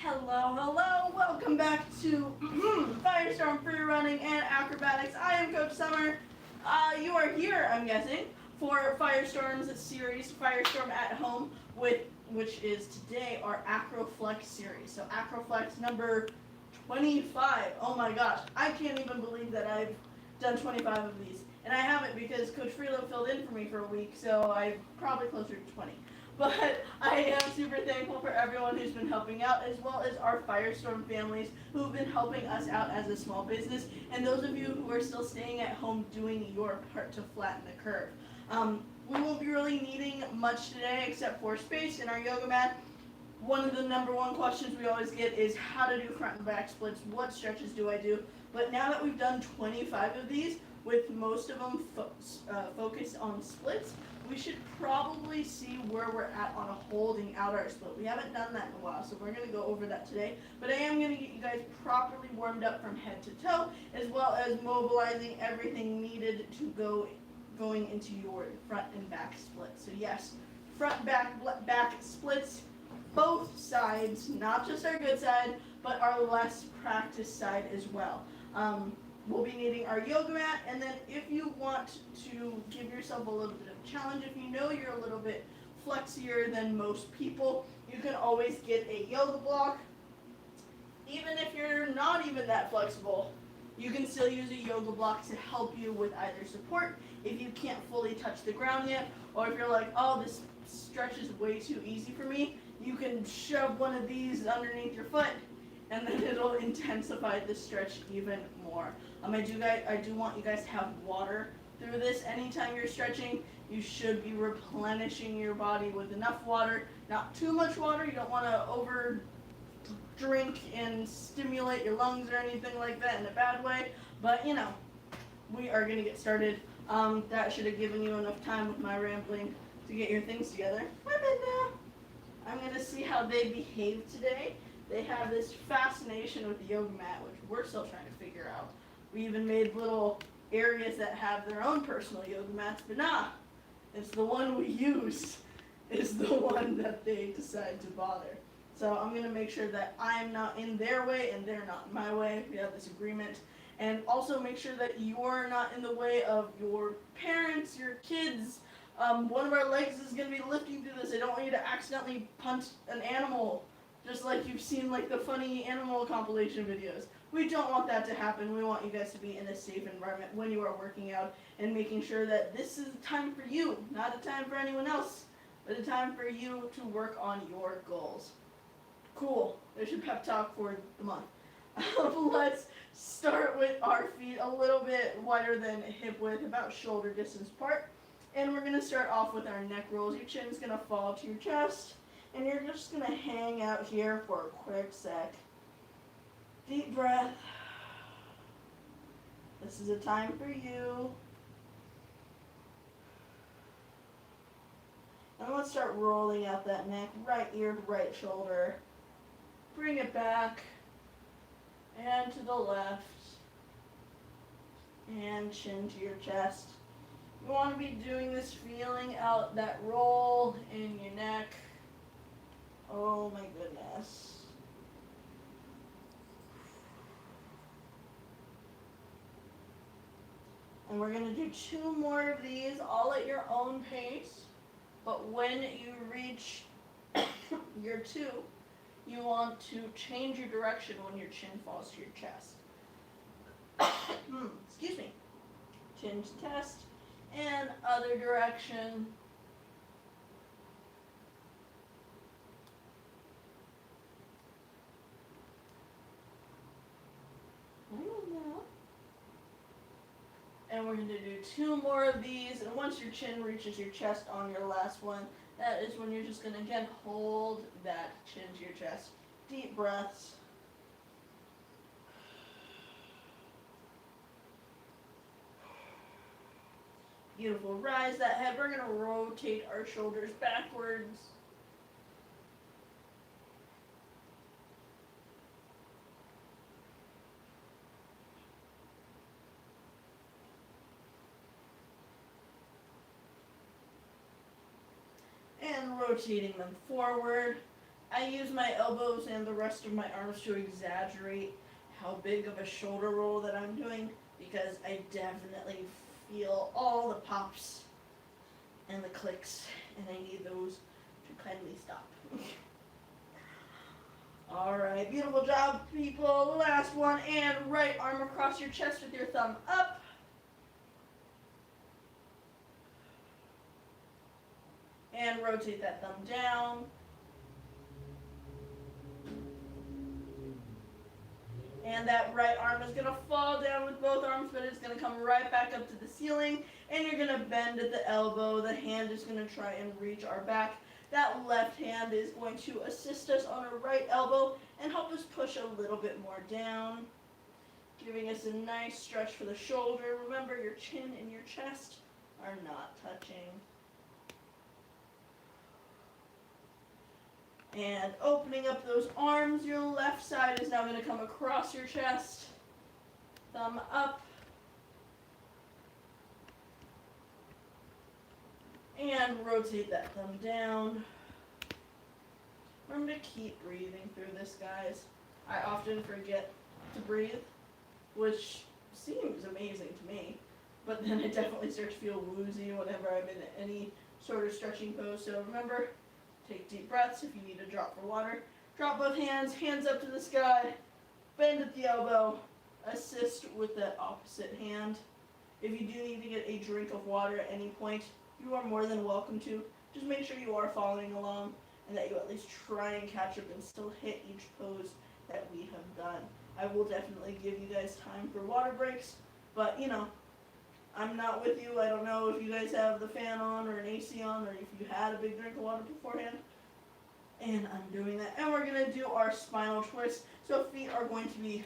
Hello, hello, welcome back to Firestorm Freerunning and Acrobatics. I am Coach Summer. You are here, I'm guessing, for Firestorm's series, Firestorm at Home, which is today our AcroFlex series. So AcroFlex number 25. Oh my gosh, I can't even believe that I've done 25 of these. And I haven't because Coach Freelo filled in for me for a week, so I'm probably closer to 20. But I am super thankful for everyone who's been helping out, as well as our Firestorm families who've been helping us out as a small business, and those of you who are still staying at home doing your part to flatten the curve. We won't be really needing much today except for space in our yoga mat. One of the number one questions we always get is how to do front and back splits, what stretches do I do? But now that we've done 25 of these, with most of them focused on splits, we should probably see where we're at on a holding out our split. We haven't done that in a while, so we're going to go over that today. But I am going to get you guys properly warmed up from head to toe, as well as mobilizing everything needed to going into your front and back splits. So yes, front, back splits, both sides, not just our good side, but our less practiced side as well. We'll be needing our yoga mat, and then if you want to give yourself a little bit of a challenge, if you know you're a little bit flexier than most people, you can always get a yoga block. Even if you're not even that flexible, you can still use a yoga block to help you with either support if you can't fully touch the ground yet, or if you're like, oh, this stretch is way too easy for me, you can shove one of these underneath your foot, and then it'll intensify the stretch even more. I do want you guys to have water through this. Anytime you're stretching, you should be replenishing your body with enough water. Not too much water. You don't want to over drink and stimulate your lungs or anything like that in a bad way. But, we are going to get started. That should have given you enough time with my rambling to get your things together. I'm in now. I'm going to see how they behave today. They have this fascination with the yoga mat, which we're still trying to figure out. We even made little areas that have their own personal yoga mats, but it's the one we use is the one that they decide to bother. So I'm going to make sure that I'm not in their way and they're not in my way. We have this agreement. And also make sure that you're not in the way of your parents, your kids. One of our legs is going to be lifting through this. I don't want you to accidentally punch an animal, just like you've seen like the funny animal compilation videos. We don't want that to happen. We want you guys to be in a safe environment when you are working out and making sure that this is a time for you, not a time for anyone else, but a time for you to work on your goals. Cool. There's your pep talk for the month. Let's start with our feet a little bit wider than hip width, about shoulder distance apart. And we're going to start off with our neck rolls. Your chin's going to fall to your chest. And you're just going to hang out here for a quick sec. Deep breath. This is a time for you. And let's start rolling out that neck, right ear to right shoulder. Bring it back. And to the left. And chin to your chest. You want to be doing this feeling out that roll in your neck. Oh my goodness. And we're going to do 2 more of these, all at your own pace. But when you reach your 2, you want to change your direction when your chin falls to your chest. Excuse me. Chin to chest and other direction. And we're going to do 2 more of these, and once your chin reaches your chest on your last one, that is when you're just going to, again, hold that chin to your chest. Deep breaths. Beautiful. Rise that head. We're going to rotate our shoulders backwards. And rotating them forward. I use my elbows and the rest of my arms to exaggerate how big of a shoulder roll that I'm doing, because I definitely feel all the pops and the clicks, and I need those to kindly stop. Alright, beautiful job, people. Last one, and right arm across your chest with your thumb up. And rotate that thumb down. And that right arm is going to fall down with both arms, but it's going to come right back up to the ceiling. And you're going to bend at the elbow. The hand is going to try and reach our back. That left hand is going to assist us on our right elbow and help us push a little bit more down, giving us a nice stretch for the shoulder. Remember, your chin and your chest are not touching. And opening up those arms, your left side is now going to come across your chest. Thumb up. And rotate that thumb down. Remember to keep breathing through this, guys. I often forget to breathe, which seems amazing to me. But then I definitely start to feel woozy whenever I'm in any sort of stretching pose. So remember, take deep breaths. If you need to drop for water, drop both hands, hands up to the sky, bend at the elbow, assist with that opposite hand. If you do need to get a drink of water at any point, you are more than welcome to. Just make sure you are following along and that you at least try and catch up and still hit each pose that we have done. I will definitely give you guys time for water breaks, but you know, I'm not with you. I don't know if you guys have the fan on or an AC on or if you had a big drink of water beforehand. And I'm doing that. And we're going to do our spinal twist. So feet are going to be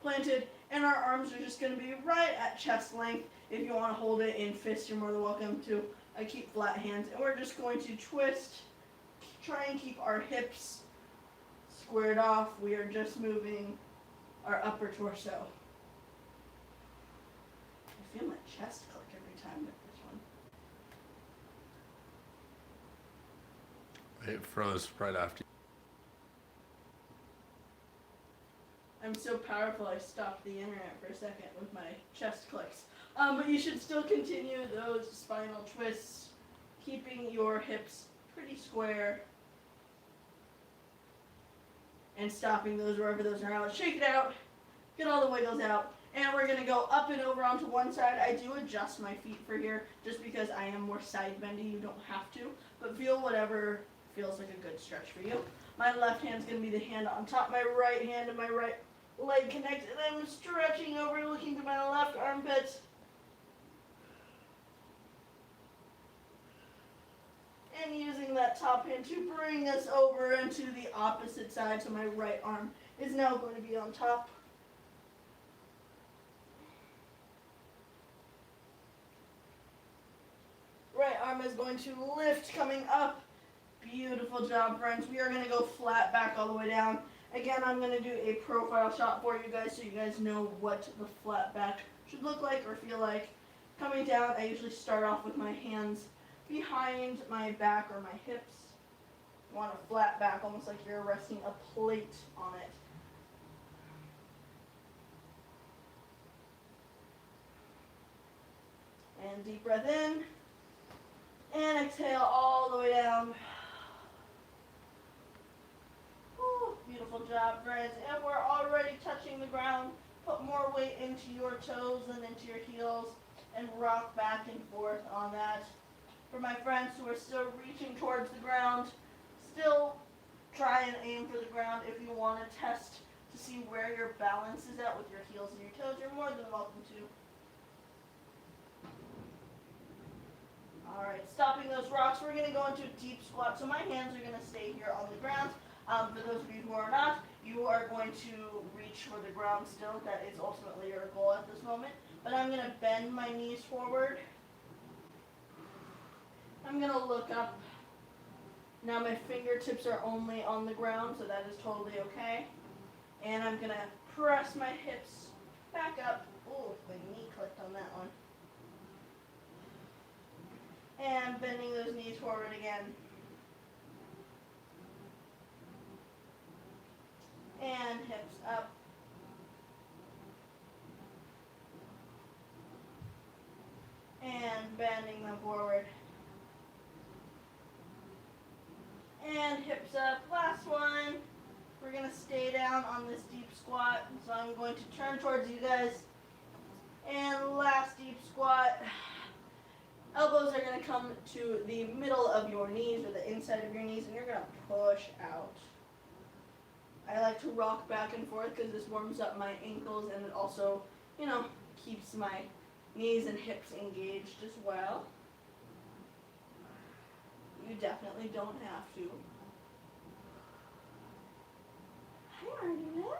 planted and our arms are just going to be right at chest length. If you want to hold it in fists, you're more than welcome to. I keep flat hands. And we're just going to twist, try and keep our hips squared off. We are just moving our upper torso. I feel my chest click every time with this one. It froze right after. I'm so powerful I stopped the internet for a second with my chest clicks. But you should still continue those spinal twists, keeping your hips pretty square and stopping those wherever those are out. Shake it out, get all the wiggles out, and we're going to go up and over onto one side. I do adjust my feet for here just because I am more side bendy. You don't have to, but feel whatever feels like a good stretch for you. My left hand's going to be the hand on top, my right hand and my right leg connected. I'm stretching over, looking to my left armpit. And using that top hand to bring us over into the opposite side. So my right arm is now going to be on top. Right arm is going to lift, coming up. Beautiful job, friends. We are going to go flat back all the way down. Again, I'm going to do a profile shot for you guys so you guys know what the flat back should look like or feel like. Coming down, I usually start off with my hands behind my back or my hips. You want a flat back, almost like you're resting a plate on it. And deep breath in. And exhale all the way down. Whew, beautiful job, friends. And we're already touching the ground. Put more weight into your toes and into your heels and rock back and forth on that. For my friends who are still reaching towards the ground, still try and aim for the ground. If you want to test to see where your balance is at with your heels and your toes, you're more than welcome to. Alright, stopping those rocks, we're going to go into a deep squat. So my hands are going to stay here on the ground. For those of you who are not, you are going to reach for the ground still. That is ultimately your goal at this moment. But I'm going to bend my knees forward. I'm going to look up. Now my fingertips are only on the ground, so that is totally okay. And I'm going to press my hips back up. Ooh, my knee clicked on that one. And bending those knees forward again. come forward. And hips up. Last one. We're going to stay down on this deep squat. So I'm going to turn towards you guys. And last deep squat. Elbows are going to come to the middle of your knees or the inside of your knees, and you're going to push out. I like to rock back and forth because this warms up my ankles, and it also, keeps my knees and hips engaged as well. You definitely don't have to. Hi, Artemis.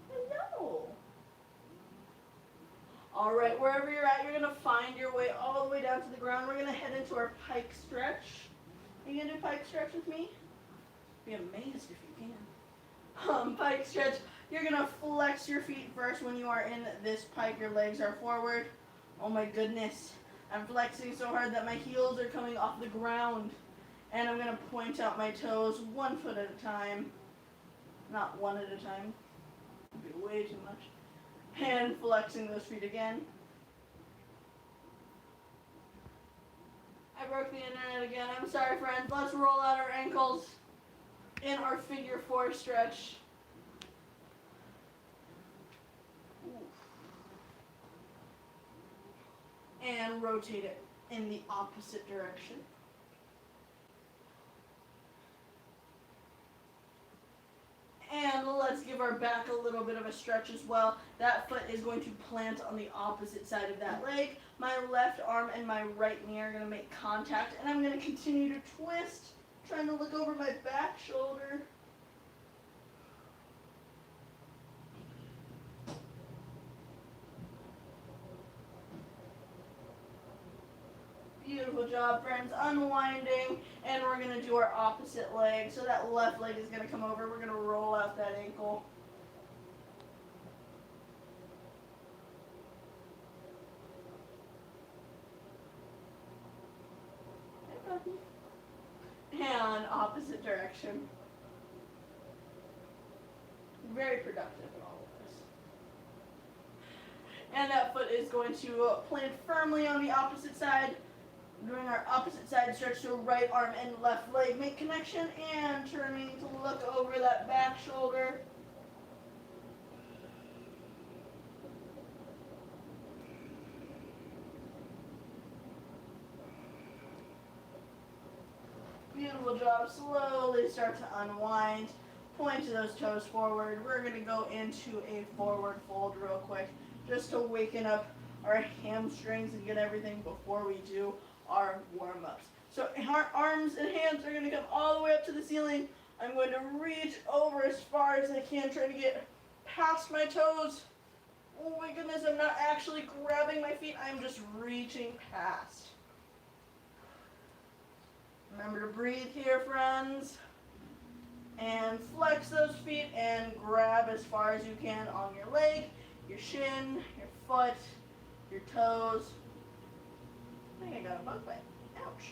Hello. All right, wherever you're at, you're going to find your way all the way down to the ground. We're going to head into our pike stretch. Are you going to do pike stretch with me? Be amazed if you can. Pike stretch. You're going to flex your feet first when you are in this pike. Your legs are forward. Oh my goodness. I'm flexing so hard that my heels are coming off the ground. And I'm going to point out my toes 1 foot at a time. Not one at a time. That'd be way too much. And flexing those feet again. I broke the internet again. I'm sorry, friends. Let's roll out our ankles in our figure 4 stretch. And rotate it in the opposite direction. And let's give our back a little bit of a stretch as well. That foot is going to plant on the opposite side of that leg. My left arm and my right knee are going to make contact. And I'm going to continue to twist, trying to look over my back shoulder. Beautiful job, friends. Unwinding, and we're going to do our opposite leg. So that left leg is going to come over. We're going to roll out that ankle. And opposite direction. Very productive in all of this. And that foot is going to plant firmly on the opposite side. Doing our opposite side stretch, so right arm and left leg make connection, and turning to look over that back shoulder. Beautiful job. Slowly start to unwind. Point to those toes forward. We're going to go into a forward fold real quick, just to waken up our hamstrings and get everything before we do our warm-ups. So our arms and hands are going to come all the way up to the ceiling. I'm going to reach over as far as I can, trying to get past my toes. Oh my goodness, I'm not actually grabbing my feet, I'm just reaching past. Remember to breathe here, friends. And flex those feet and grab as far as you can on your leg, your shin, your foot, your toes. I think I got a bug bite. Ouch.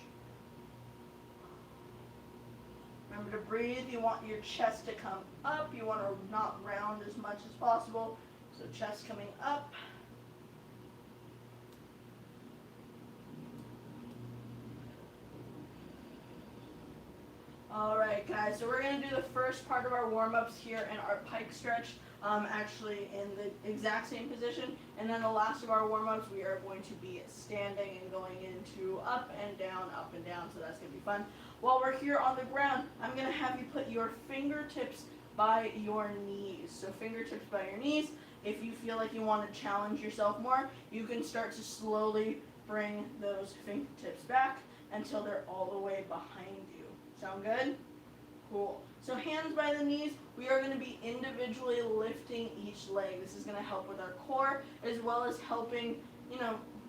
Remember to breathe. You want your chest to come up. You want to not round as much as possible. So chest coming up. Alright guys, so we're going to do the first part of our warm-ups here in our pike stretch, actually in the exact same position, and then the last of our warm-ups we are going to be standing and going into up and down, so that's going to be fun. While we're here on the ground, I'm going to have you put your fingertips by your knees. So fingertips by your knees. If you feel like you want to challenge yourself more, you can start to slowly bring those fingertips back until they're all the way behind you. Sound good? Cool. So hands by the knees, we are going to be individually lifting each leg. This is going to help with our core as well as helping,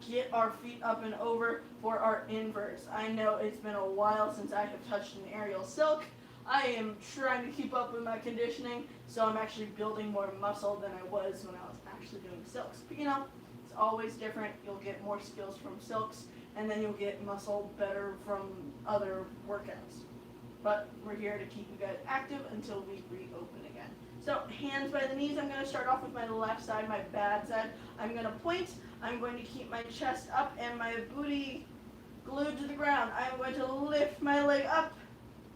get our feet up and over for our inverts. I know it's been a while since I have touched an aerial silk. I am trying to keep up with my conditioning, so I'm actually building more muscle than I was when I was actually doing silks. But it's always different. You'll get more skills from silks, and then you'll get muscle better from other workouts. but we're here to keep you guys active until we reopen again. So hands by the knees. I'm going to start off with my left side, my bad side. I'm going to point. I'm going to keep my chest up and my booty glued to the ground. I'm going to lift my leg up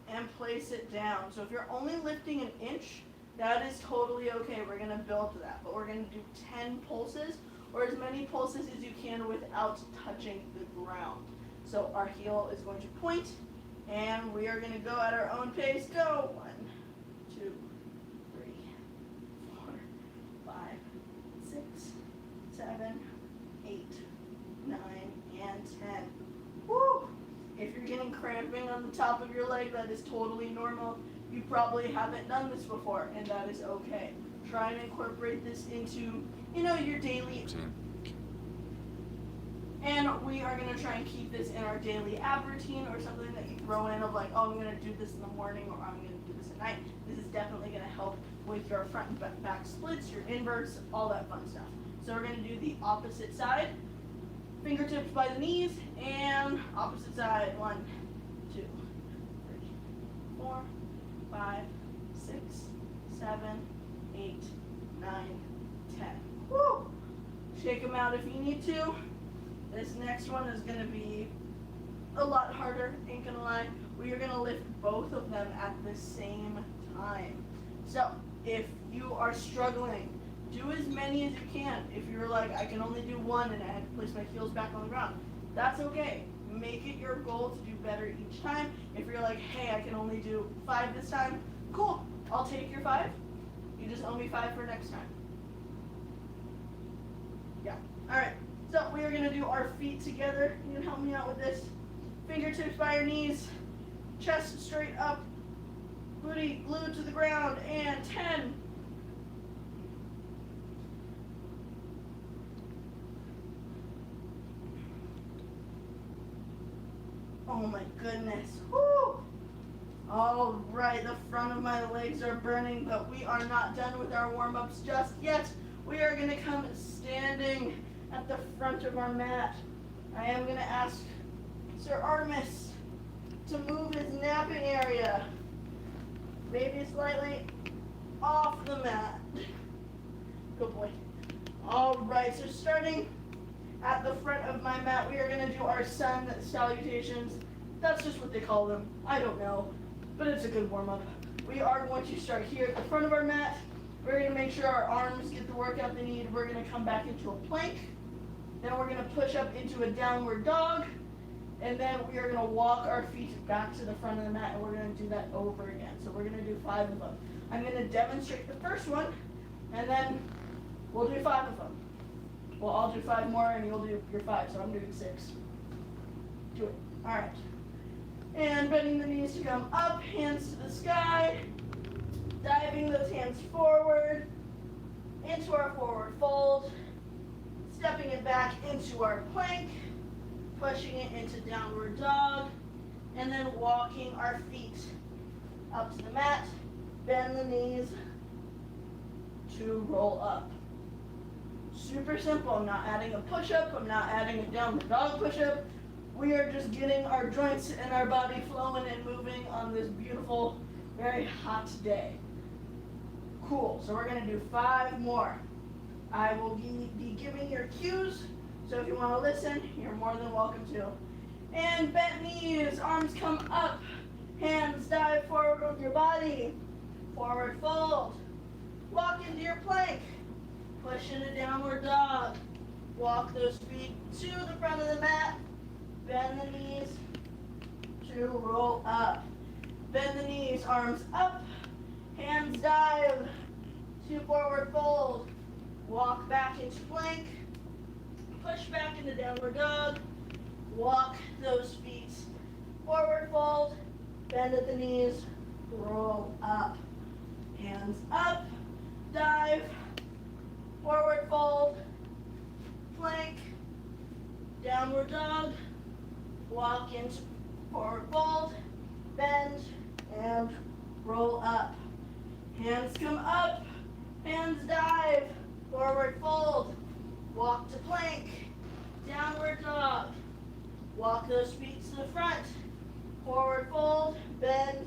and place it down. So if you're only lifting an inch, that is totally okay. We're going to build to that. But we're going to do 10 pulses, or as many pulses as you can without touching the ground. So our heel is going to point, and we are going to go at our own pace. Go. 1, 2, 3, 4, 5, 6, 7, 8, 9, and 10. Woo! If you're getting cramping on the top of your leg, that is totally normal. You probably haven't done this before, and that is okay. Try and incorporate this into, your daily. And we are going to try and keep this in our daily ab routine, or something that you throw in of like, oh, I'm going to do this in the morning, or I'm going to do this at night. This is definitely going to help with your front and back splits, your inverts, all that fun stuff. So we're going to do the opposite side. Fingertips by the knees, and opposite side. 1, 2, 3, 4, 5, 6, 7, 8, 9, 10. Woo! Shake them out if you need to. This next one is going to be a lot harder, ain't gonna lie. We are going to lift both of them at the same time. So, if you are struggling, do as many as you can. If you're like, I can only do one and I have to place my heels back on the ground, that's okay. Make it your goal to do better each time. If you're like, hey, I can only do 5 this time, cool, I'll take your 5. You just owe me 5 for next time. Yeah, all right. So we are going to do our feet together. You can help me out with this. Fingertips by your knees, chest straight up, booty glued to the ground, and 10. Oh my goodness. Woo! All right, the front of my legs are burning, but we are not done with our warm-ups just yet. We are going to come standing at the front of our mat. I am going to ask Sir Artemis to move his napping area, maybe slightly off the mat. Good boy. All right, so starting at the front of my mat, we are going to do our sun salutations. That's just what they call them. I don't know, but it's a good warm-up. We are going to start here at the front of our mat. We're going to make sure our arms get the workout they need. We're going to come back into a plank. Then we're going to push up into a downward dog. And then we are going to walk our feet back to the front of the mat, and we're going to do that over again. So we're going to do 5 of them. I'm going to demonstrate the first one, and then we'll do 5 of them. Well, I'll do 5 more, and you'll do your 5, so I'm doing 6. Do it. All right. And bending the knees to come up, hands to the sky. Diving those hands forward into our forward fold. Stepping it back into our plank. Pushing it into downward dog. And then walking our feet up to the mat. Bend the knees to roll up. Super simple. I'm not adding a push-up. I'm not adding a downward dog push-up. We are just getting our joints and our body flowing and moving on this beautiful, very hot day. Cool. So we're going to do 5 more. I will be giving your cues. So if you want to listen, you're more than welcome to. And bent knees, arms come up. Hands dive forward with your body. Forward fold. Walk into your plank. Push into downward dog. Walk those feet to the front of the mat. Bend the knees to roll up. Bend the knees, arms up. Hands dive to forward fold. Walk back into plank. Push back into downward dog. Walk those feet. Forward fold. Bend at the knees. Roll up. Hands up. Dive. Forward fold. Plank. Downward dog. Walk into forward fold. Bend. And roll up. Hands come up. Hands dive. Forward fold. Walk to plank. Downward dog. Walk those feet to the front. Forward fold. Bend.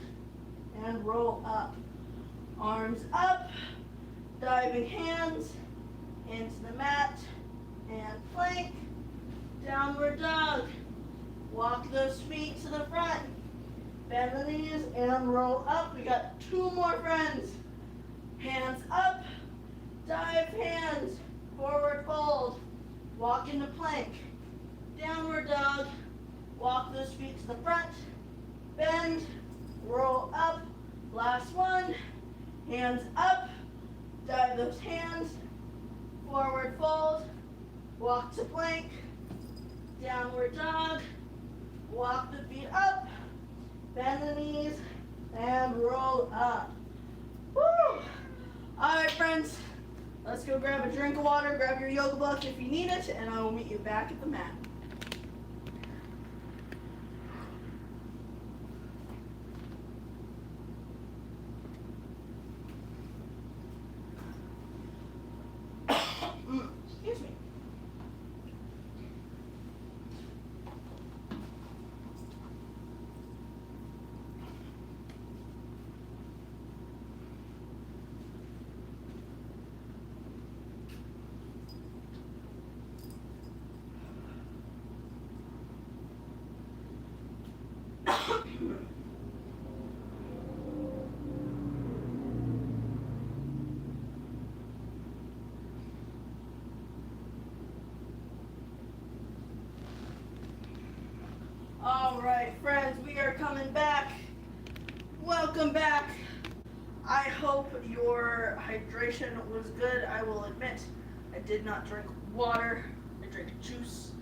and roll up. Arms up, diving hands into the mat, and plank, downward dog. Walk those feet to the front, bend the knees, and roll up. We got 2 more friends. Hands up, dive hands, forward fold, walk into plank, downward dog, walk those feet to the front, bend, roll up, last one, hands up, dive those hands, forward fold, walk to plank, downward dog, walk the feet up, bend the knees, and roll up. Woo! Alright friends, let's go grab a drink of water, grab your yoga block if you need it, and I will meet you back at the mat. Excuse me. All right, friends, we are coming back. Welcome back. I hope your hydration was good. I will admit, I did not drink water. I drank juice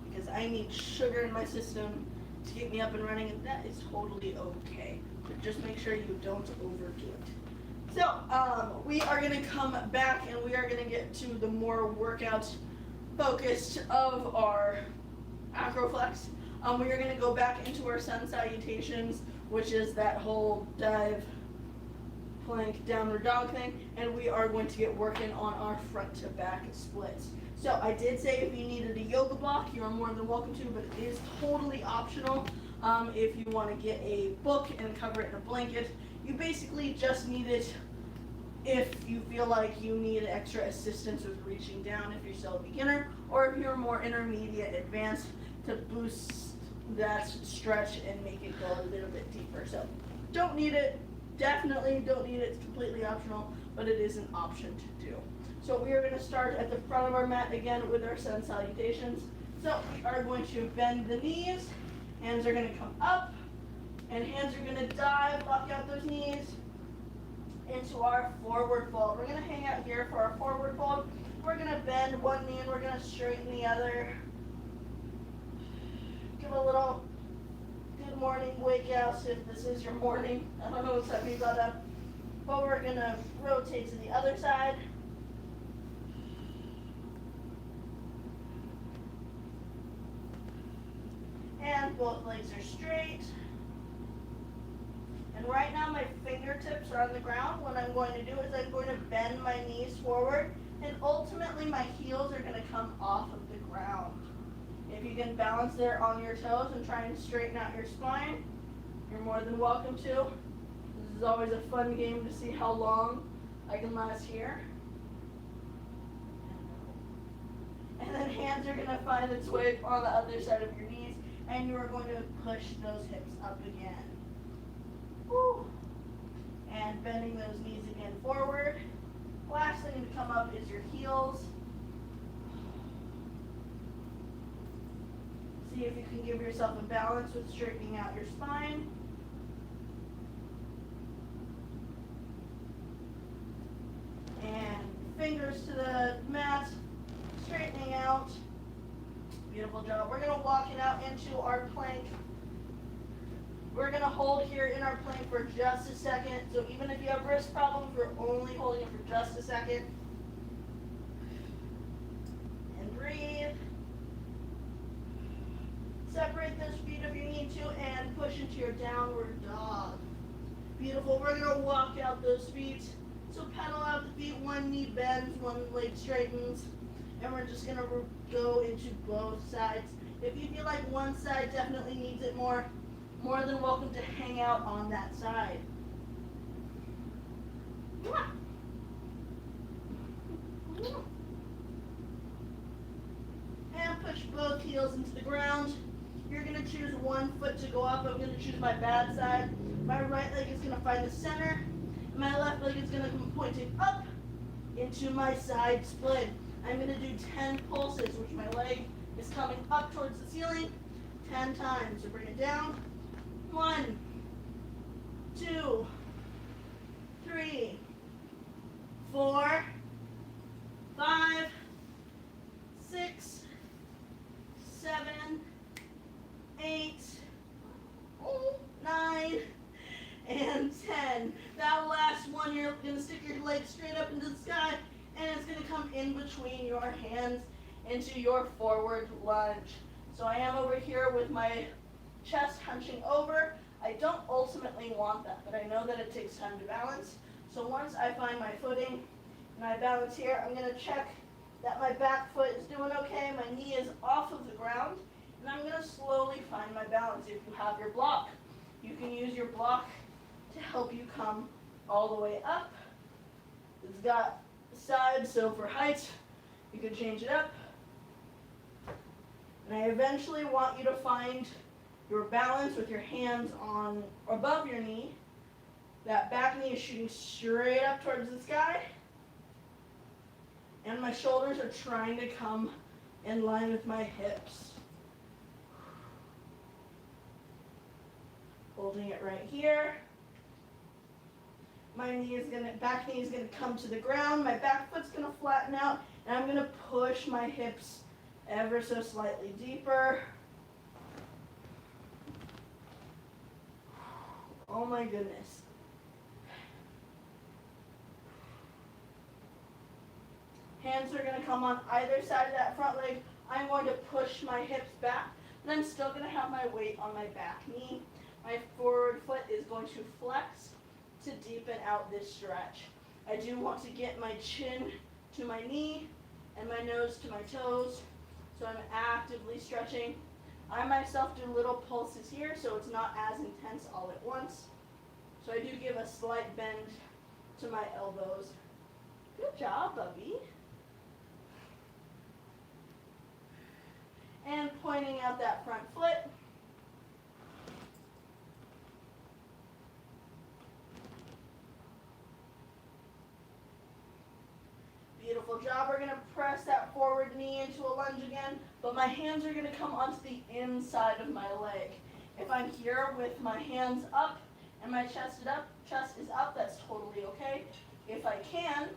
because I need sugar in my system to get me up and running, and that is totally okay. But just make sure you don't overdo it. So, we are going to come back and we are going to get to the more workout focused of our AcroFlex. We are going to go back into our sun salutations, which is that whole dive, plank, downward dog thing, and we are going to get working on our front to back splits. So I did say if you needed a yoga block, you are more than welcome to, but it is totally optional. If you want to get a book and cover it in a blanket, you basically just need it if you feel like you need extra assistance with reaching down if you're still a beginner, or if you're more intermediate advanced, to boost that stretch and make it go a little bit deeper. So don't need it, definitely don't need it, it's completely optional, but it is an option to do. So we are going to start at the front of our mat again with our sun salutations. So we are going to bend the knees, hands are going to come up, and hands are going to dive, lock out those knees into our forward fold. We're going to hang out here for our forward fold. We're going to bend one knee and we're going to straighten the other. Give a little good morning wake out if this is your morning. I don't know what time you got up. But we're going to rotate to the other side. And both legs are straight. And right now my fingertips are on the ground. What I'm going to do is I'm going to bend my knees forward, and ultimately my heels are going to come off of the ground. If you can balance there on your toes and try and straighten out your spine, you're more than welcome to. This is always a fun game to see how long I can last here. And then hands are going to find its way on the other side of your knees, and you are going to push those hips up again. Woo. And bending those knees again forward. Last thing to come up is your heels. See if you can give yourself a balance with straightening out your spine. And fingers to the mat, straightening out. Beautiful job. We're going to walk it out into our plank. We're going to hold here in our plank for just a second. So even if you have wrist problems, we're only holding it for just a second. And breathe. Separate those feet if you need to and push into your downward dog. Beautiful. We're going to walk out those feet. So pedal out the feet. One knee bends, one leg straightens. And we're just going to go into both sides. If you feel like one side definitely needs it more than welcome to hang out on that side. to choose my bad side. My right leg is going to find the center. And my left leg is going to come pointing up into my side split. I'm going to do 10 pulses, which my leg is coming up towards the ceiling 10 times. So bring it down. 1, 2, 3, 4, 5, 6, 7, 8, 9, and 10. That last one, you're going to stick your leg straight up into the sky, and it's going to come in between your hands into your forward lunge. So I am over here with my chest hunching over. I don't ultimately want that, but I know that it takes time to balance. So once I find my footing and I balance here, I'm going to check that my back foot is doing okay, my knee is off of the ground, and I'm going to slowly find my balance. If you have your block, you can use your block to help you come all the way up. It's got sides, so for height, you can change it up. And I eventually want you to find your balance with your hands on above your knee. That back knee is shooting straight up towards the sky. And my shoulders are trying to come in line with my hips. Holding it right here. My back knee is gonna come to the ground. My back foot's gonna flatten out, and I'm gonna push my hips ever so slightly deeper. Oh my goodness. Hands are gonna come on either side of that front leg. I'm going to push my hips back, and I'm still gonna have my weight on my back knee. My forward foot is going to flex to deepen out this stretch. I do want to get my chin to my knee and my nose to my toes, so I'm actively stretching. I myself do little pulses here, so it's not as intense all at once. So I do give a slight bend to my elbows. Good job, Bubby. And pointing out that front foot. Beautiful job. We're going to press that forward knee into a lunge again, but my hands are going to come onto the inside of my leg. If I'm here with my hands up and my chest is up, that's totally okay. If I can,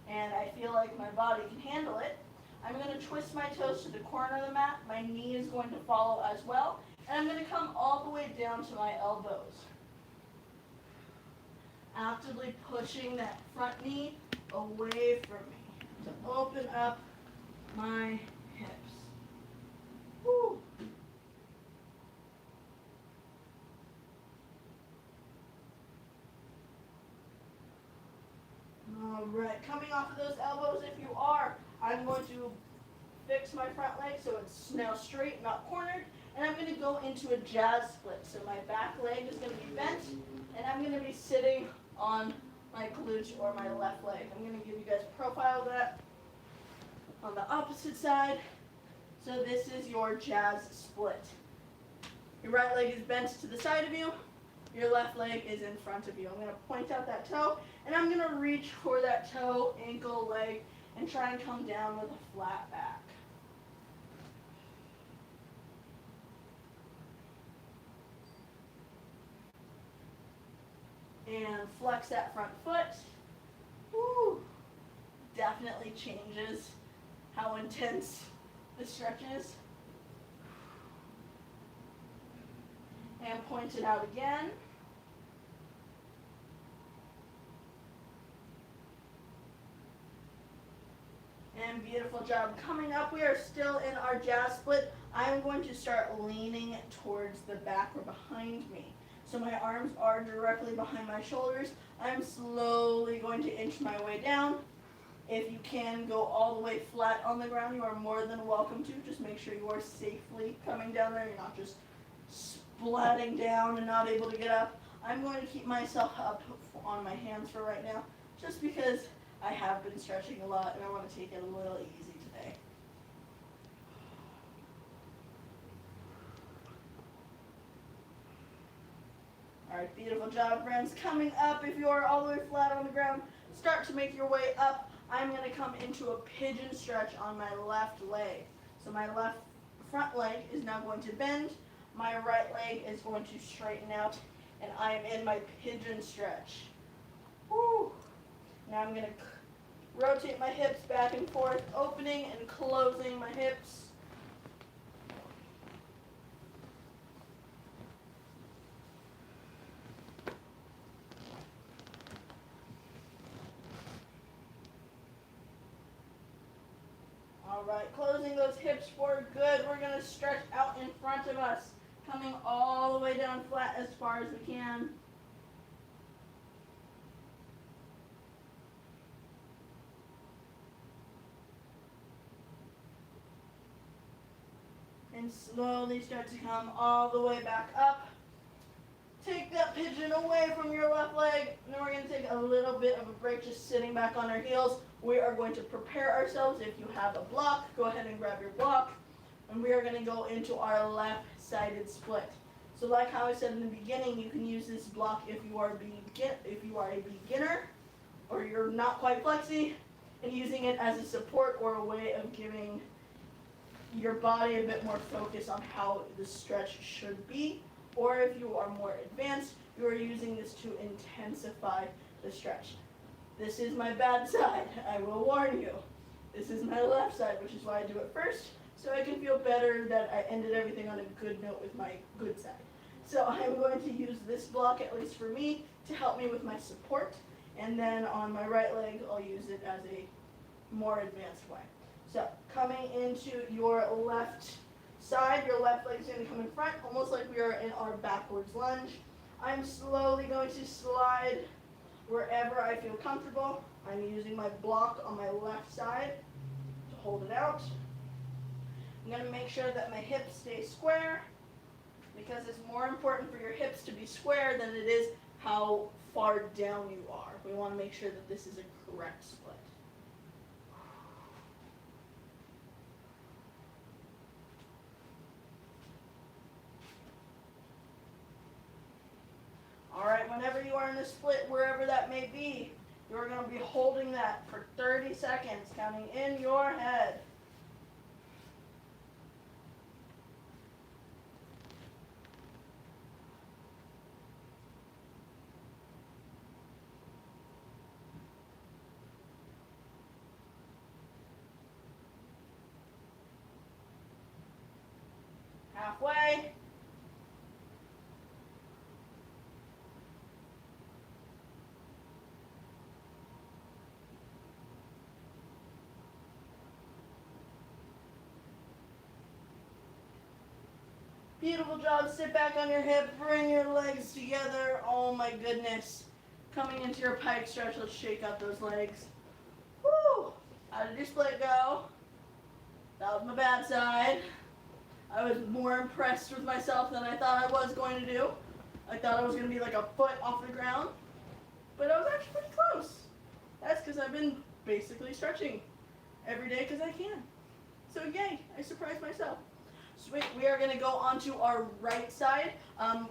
and I feel like my body can handle it, I'm going to twist my toes to the corner of the mat. My knee is going to follow as well, and I'm going to come all the way down to my elbows. Actively pushing that front knee away from me to open up my hips. Woo. All right, coming off of those elbows, if you are, I'm going to fix my front leg so it's now straight, not cornered, and I'm going to go into a jazz split. So my back leg is going to be bent, and I'm going to be sitting on my glute or my left leg. I'm going to give you guys a profile of that on the opposite side. So this is your jazz split. Your right leg is bent to the side of you. Your left leg is in front of you. I'm going to point out that toe, and I'm going to reach for that toe, ankle, leg, and try and come down with a flat back. And flex that front foot. Woo! Definitely changes how intense the stretch is. And point it out again. And beautiful job. Coming up, we are still in our jazz split. I'm going to start leaning towards the back or behind me. So my arms are directly behind my shoulders. I'm slowly going to inch my way down. If you can go all the way flat on the ground, you are more than welcome to. Just make sure you are safely coming down there. You're not just splatting down and not able to get up. I'm going to keep myself up on my hands for right now, just because I have been stretching a lot and I want to take it a little easy today. All right, beautiful job, friends. Coming up, if you are all the way flat on the ground, start to make your way up. I'm going to come into a pigeon stretch on my left leg. So my left front leg is now going to bend. My right leg is going to straighten out, and I am in my pigeon stretch. Woo. Now I'm going to rotate my hips back and forth, opening and closing my hips. All right, closing those hips forward, good. We're going to stretch out in front of us, coming all the way down flat as far as we can. And slowly start to come all the way back up. Take that pigeon away from your left leg, and then we're going to take a little bit of a break, just sitting back on our heels. We are going to prepare ourselves. If you have a block, go ahead and grab your block, and we are going to go into our left-sided split. So like how I said in the beginning, you can use this block if you are a beginner, or you're not quite flexy, and using it as a support or a way of giving your body a bit more focus on how the stretch should be. Or if you are more advanced, you are using this to intensify the stretch. This is my bad side, I will warn you. This is my left side, which is why I do it first, so I can feel better that I ended everything on a good note with my good side. So I'm going to use this block, at least for me, to help me with my support. And then on my right leg, I'll use it as a more advanced way. So coming into your left side, your left leg is going to come in front, almost like we are in our backwards lunge. I'm slowly going to slide wherever I feel comfortable. I'm using my block on my left side to hold it out. I'm going to make sure that my hips stay square, because it's more important for your hips to be square than it is how far down you are. We want to make sure that this is a correct split. All right, whenever you are in a split, wherever that may be, you're going to be holding that for 30 seconds, counting in your head. Halfway. Beautiful job. Sit back on your hip. Bring your legs together. Oh my goodness. Coming into your pike stretch. Let's shake out those legs. Woo! How did your split go? That was my bad side. I was more impressed with myself than I thought I was going to do. I thought I was going to be like a foot off the ground. But I was actually pretty close. That's because I've been basically stretching every day because I can. So yay, I surprised myself. Sweet, we are going to go onto our right side.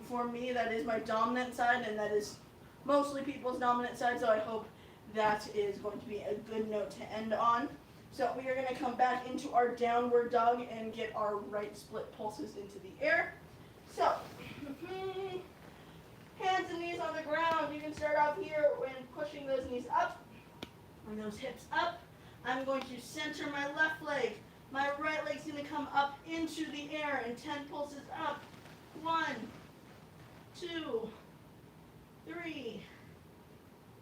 For me, that is my dominant side, and that is mostly people's dominant side, so I hope that is going to be a good note to end on. So we are going to come back into our downward dog and get our right split pulses into the air. So, hands and knees on the ground. You can start off here when pushing those knees up and those hips up. I'm going to center my left leg. My right leg's going to come up into the air and 10 pulses up. 1, 2, 3,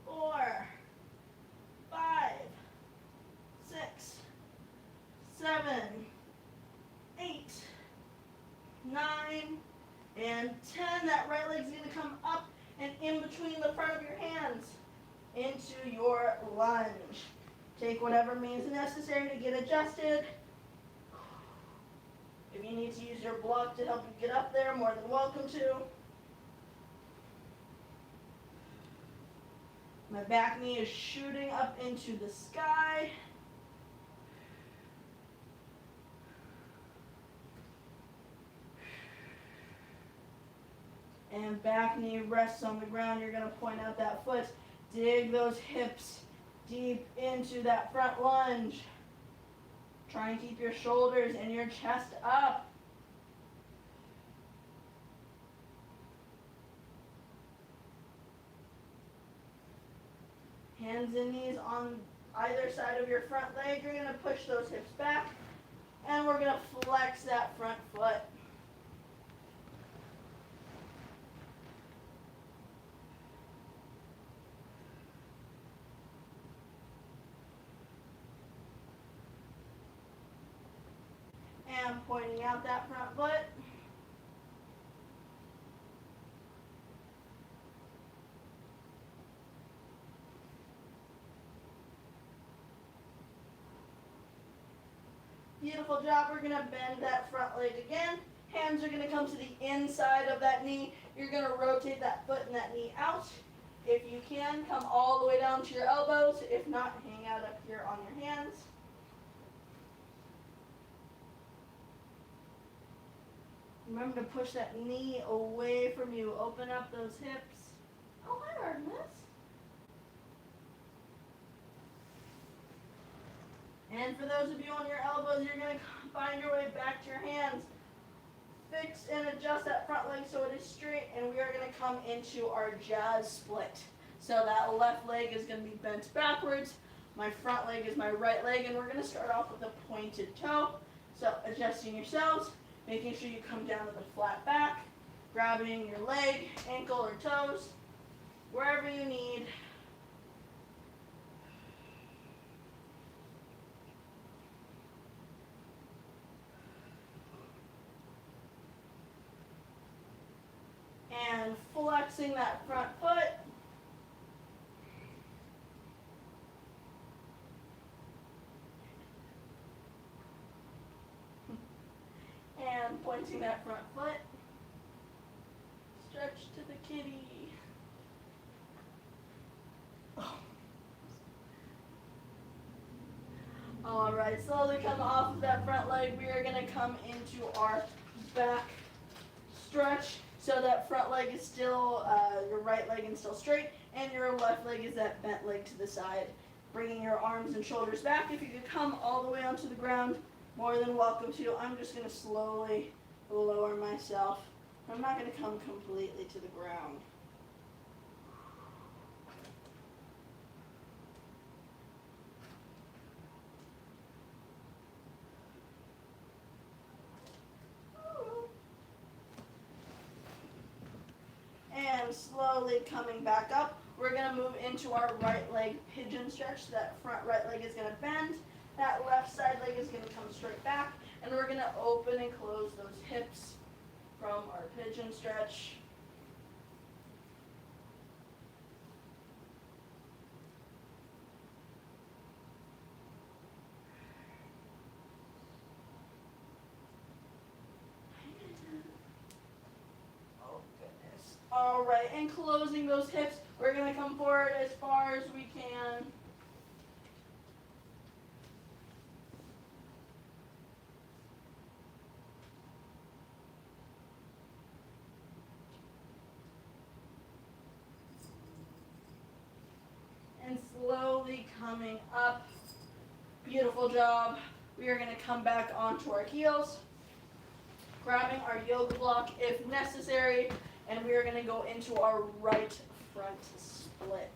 4, 5, 6, 7, 8, 9, and 10. That right leg's going to come up and in between the front of your hands into your lunge. Take whatever means necessary to get adjusted. If you need to use your block to help you get up there, more than welcome to. My back knee is shooting up into the sky. and back knee rests on the ground. You're going to point out that foot. Dig those hips deep into that front lunge. Try and keep your shoulders and your chest up. Hands and knees on either side of your front leg. You're going to push those hips back, and we're going to flex that front foot. And pointing out that front foot. Beautiful job. We're going to bend that front leg again. Hands are going to come to the inside of that knee. You're going to rotate that foot and that knee out. If you can, come all the way down to your elbows. If not, hang out up here on your hands. Remember to push that knee away from you. Open up those hips. Oh, hi, Artemis. And for those of you on your elbows, you're going to find your way back to your hands. Fix and adjust that front leg so it is straight, and we are going to come into our jazz split. So that left leg is going to be bent backwards. My front leg is my right leg, and we're going to start off with a pointed toe. So adjusting yourselves, making sure you come down with a flat back, grabbing your leg, ankle, or toes, wherever you need. And flexing that front foot. And pointing that front foot. Stretch to the kitty. Oh. All right, slowly come off of that front leg. We are going to come into our back stretch. So that front leg is still, your right leg is still straight, and your left leg is that bent leg to the side. Bringing your arms and shoulders back. If you could come all the way onto the ground, more than welcome to. I'm just going to slowly lower myself. I'm not going to come completely to the ground. And slowly coming back up, we're going to move into our right leg pigeon stretch. That front right leg is going to bend. That left side leg is going to come straight back. And we're going to open and close those hips from our pigeon stretch. All right, and closing those hips, we're going to come forward as far as we can. And slowly coming up. Beautiful job. We are going to come back onto our heels, grabbing our yoga block if necessary. And we are going to go into our right front split.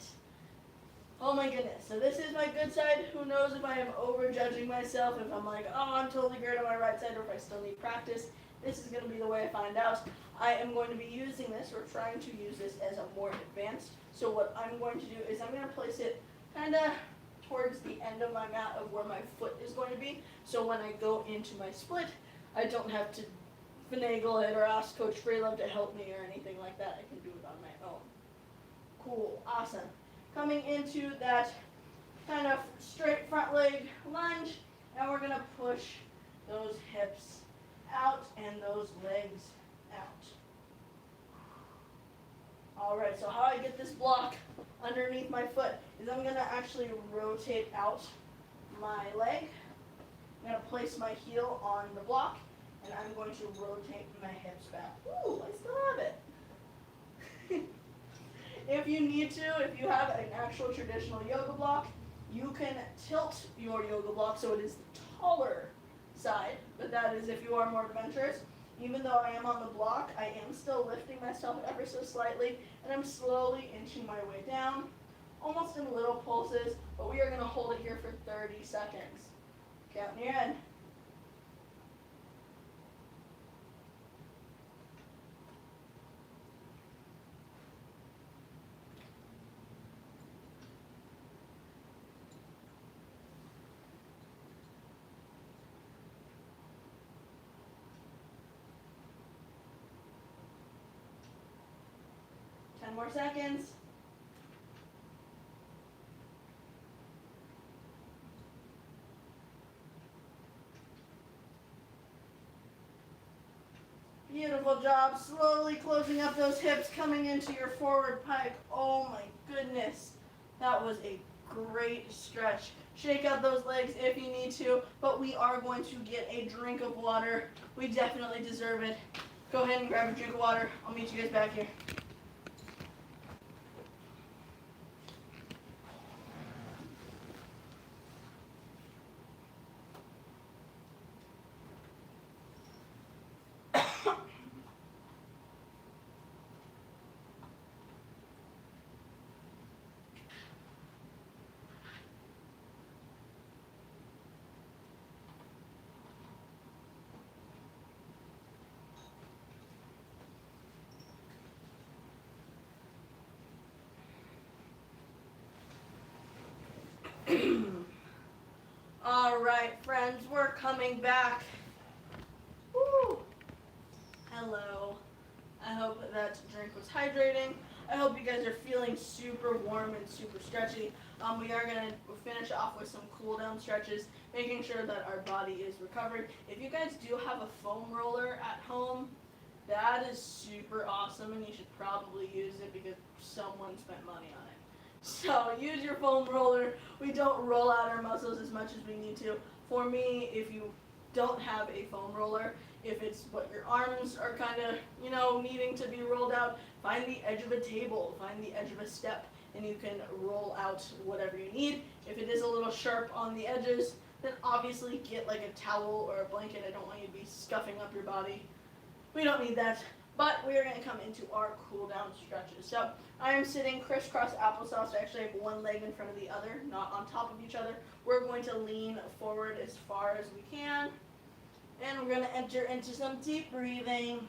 Oh my goodness. So this is my good side. Who knows if I am overjudging myself, if I'm like, oh, I'm totally great on my right side, or if I still need practice. This is going to be the way I find out. I am going to be using this, or trying to use this as a more advanced. So what I'm going to do is I'm going to place it kind of towards the end of my mat of where my foot is going to be. So when I go into my split, I don't have to finagle it or ask Coach Freelove to help me or anything like that. I can do it on my own. Cool, awesome. Coming into that kind of straight front leg lunge, and we're going to push those hips out and those legs out. All right, so how I get this block underneath my foot is I'm going to actually rotate out my leg. I'm going to place my heel on the block, and I'm going to rotate my hips back. Ooh, I still have it. If you need to, if you have an actual traditional yoga block, you can tilt your yoga block so it is the taller side, but that is if you are more adventurous. Even though I am on the block, I am still lifting myself ever so slightly, and I'm slowly inching my way down, almost in little pulses, but we are going to hold it here for 30 seconds. Count in your head. 10 more seconds. Beautiful job. Slowly closing up those hips, coming into your forward pike. Oh my goodness. That was a great stretch. Shake out those legs if you need to, but we are going to get a drink of water. We definitely deserve it. Go ahead and grab a drink of water. I'll meet you guys back here. All right, friends, we're coming back. Woo. Hello. I hope that drink was hydrating. I hope you guys are feeling super warm and super stretchy. We are going to finish off with some cool down stretches, making sure that our body is recovered. If you guys do have a foam roller at home, that is super awesome, and you should probably use it because someone spent money on it. So use your foam roller. We don't roll out our muscles as much as we need to. For me, if you don't have a foam roller, if it's what your arms are kind of, needing to be rolled out, find the edge of a table, find the edge of a step, and you can roll out whatever you need. If it is a little sharp on the edges, then obviously get like a towel or a blanket. I don't want you to be scuffing up your body. We don't need that. But we are going to come into our cool down stretches. So I am sitting crisscross applesauce. I actually have one leg in front of the other, not on top of each other. We're going to lean forward as far as we can. And we're going to enter into some deep breathing.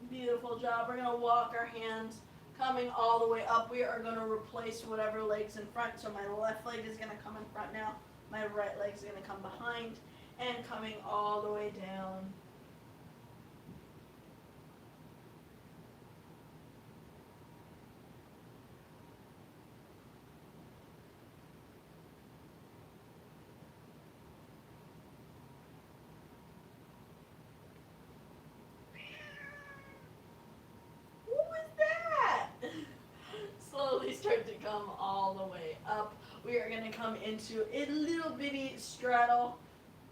Beautiful job. We're going to walk our hands coming all the way up. We are going to replace whatever leg's in front. So my left leg is going to come in front now. My right leg is going to come behind and coming all the way down. Slowly start to come all the way up. We are going to come into a little bitty straddle.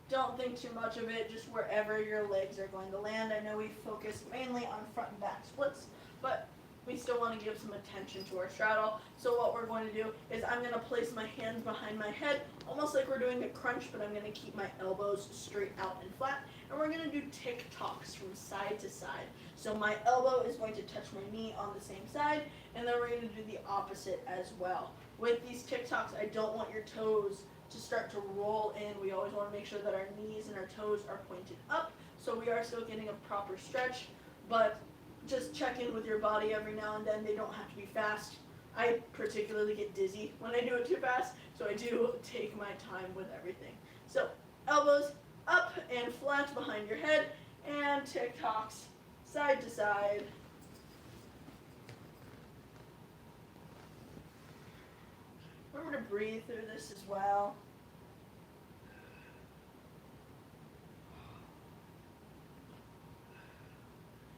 Don't think too much of it, just wherever your legs are going to land. I know we focus mainly on front and back splits, but we still want to give some attention to our straddle. So what we're going to do is I'm going to place my hands behind my head, almost like we're doing a crunch, but I'm going to keep my elbows straight out and flat. And we're going to do tick-tocks from side to side. So my elbow is going to touch my knee on the same side, and then we're going to do the opposite as well. With these tick-tocks, I don't want your toes to start to roll in. We always want to make sure that our knees and our toes are pointed up, so we are still getting a proper stretch, but just check in with your body every now and then. They don't have to be fast. I particularly get dizzy when I do it too fast, so I do take my time with everything. So elbows up and flat behind your head, and tick-tocks side to side. Remember to breathe through this as well.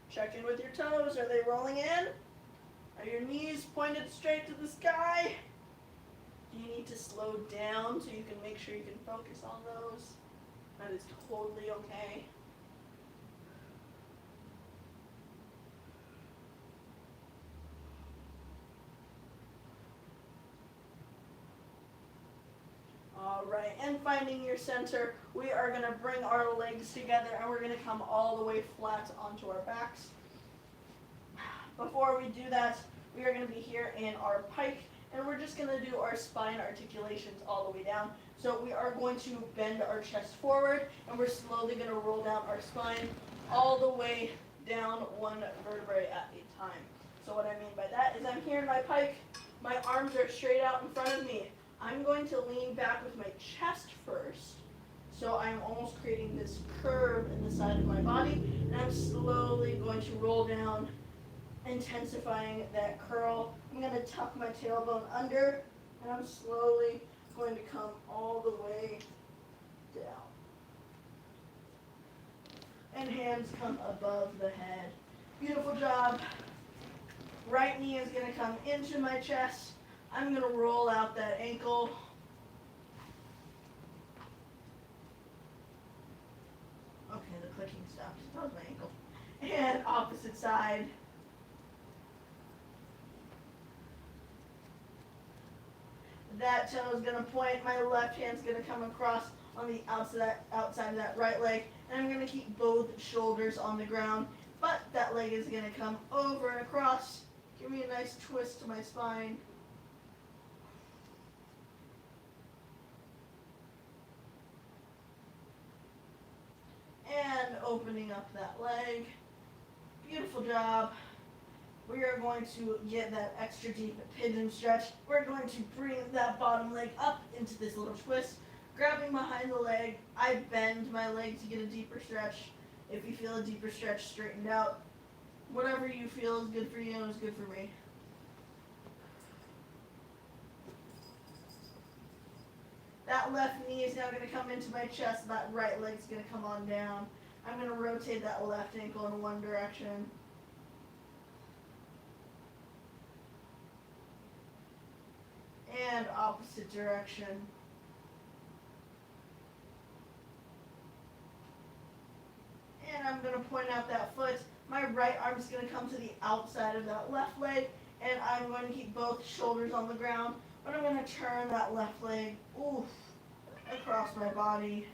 Check in with your toes. Are they rolling in? Are Are your knees pointed straight to the sky? Do you need to slow down so you can make sure you can focus on those? That is totally okay. Alright, and finding your center, we are going to bring our legs together and we're going to come all the way flat onto our backs. Before we do that, we are going to be here in our pike, and we're just going to do our spine articulations all the way down. So we are going to bend our chest forward, and we're slowly going to roll down our spine all the way down one vertebrae at a time. So what I mean by that is I'm here in my pike, my arms are straight out in front of me. I'm going to lean back with my chest first. So I'm almost creating this curve in the side of my body, and I'm slowly going to roll down, intensifying that curl. I'm going to tuck my tailbone under, and I'm slowly going to come all the way down. And hands come above the head. Beautiful job. Right knee is going to come into my chest. I'm going to roll out that ankle. Okay, the clicking stopped. That was my ankle. And opposite side. That toe is going to point. My left hand's going to come across on the outside of that right leg. And I'm going to keep both shoulders on the ground. But that leg is going to come over and across. Give me a nice twist to my spine. And opening up that leg. Beautiful job. We are going to get that extra deep pigeon stretch. We're going to bring that bottom leg up into this little twist. Grabbing behind the leg, I bend my leg to get a deeper stretch. If you feel a deeper stretch, straightened out. Whatever you feel is good for you is good for me. That left knee is now going to come into my chest. That right leg is going to come on down. I'm going to rotate that left ankle in one direction. And opposite direction. And I'm going to point out that foot. My right arm is going to come to the outside of that left leg. And I'm going to keep both shoulders on the ground. But I'm going to turn that left leg across my body.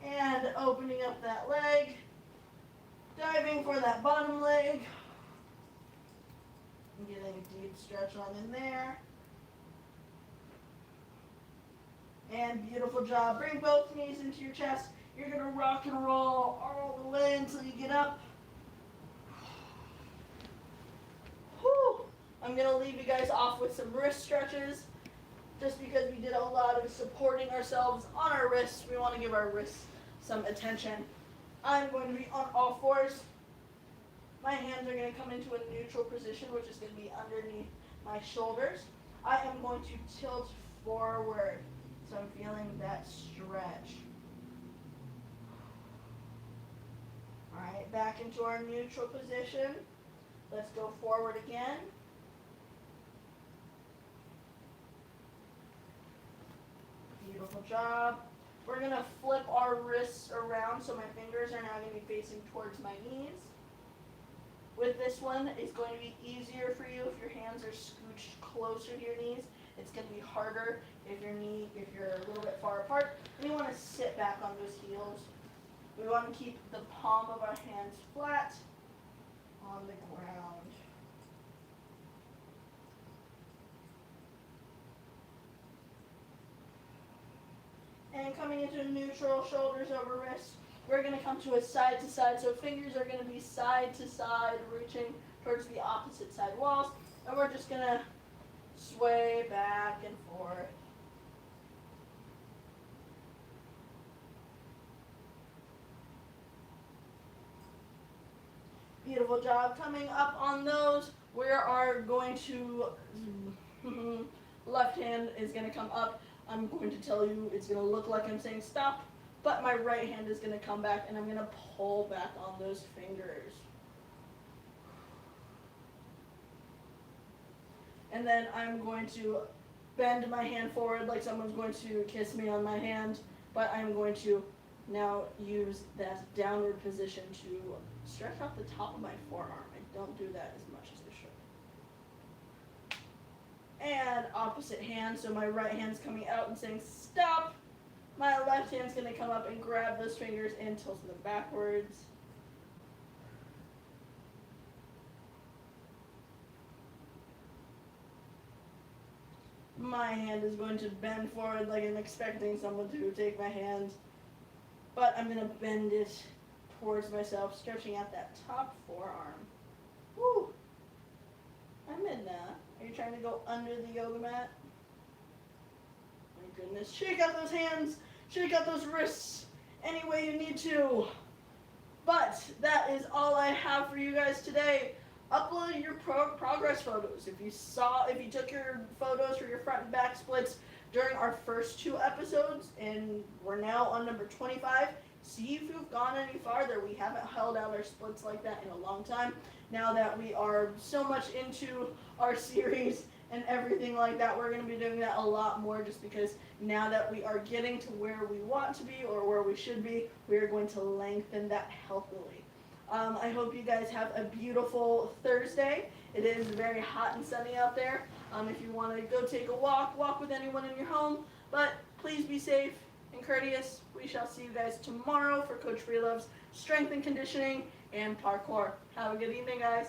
And opening up that leg. Diving for that bottom leg. And getting a deep stretch on in there. And beautiful job. Bring both knees into your chest. You're going to rock and roll all the way until you get up. Whew. I'm going to leave you guys off with some wrist stretches. Just because we did a lot of supporting ourselves on our wrists, we want to give our wrists some attention. I'm going to be on all fours. My hands are going to come into a neutral position, which is going to be underneath my shoulders. I am going to tilt forward, so I'm feeling that stretch. All right, back into our neutral position. Let's go forward again. Beautiful job. We're going to flip our wrists around so my fingers are now going to be facing towards my knees. With this one, it's going to be easier for you if your hands are scooched closer to your knees. It's going to be harder if you're a little bit far apart. And you want to sit back on those heels. We want to keep the palm of our hands flat on the ground. And coming into neutral, shoulders over wrists. We're going to come to a side to side. So fingers are going to be side to side, reaching towards the opposite side walls. And we're just going to sway back and forth. Beautiful job. Coming up on those, we are going to, left hand is going to come up. I'm going to tell you it's going to look like I'm saying stop, but my right hand is going to come back and I'm going to pull back on those fingers. And then I'm going to bend my hand forward like someone's going to kiss me on my hand, but I'm going to now use that downward position to stretch out the top of my forearm. I don't do that as much as I should. And opposite hand, so my right hand's coming out and saying stop. My left hand's going to come up and grab those fingers and tilt them backwards. My hand is going to bend forward like I'm expecting someone to take my hand, but I'm going to bend it towards myself, stretching out that top forearm. Woo! I'm in now. Are you trying to go under the yoga mat? My goodness. Shake out those hands. Shake out those wrists any way you need to. But that is all I have for you guys today. Upload your progress photos. If you took your photos for your front and back splits during our first 2 episodes, and we're now on number 25, see if you've gone any farther. We haven't held out our splits like that in a long time. Now that we are so much into our series and everything like that, we're going to be doing that a lot more, just because now that we are getting to where we want to be or where we should be, we are going to lengthen that healthily. I hope you guys have a beautiful Thursday. It is very hot and sunny out there. If you want to go take a walk with anyone in your home. But please be safe and courteous. We shall see you guys tomorrow for Coach Freelove's Strength and Conditioning and Parkour. Have a good evening, guys.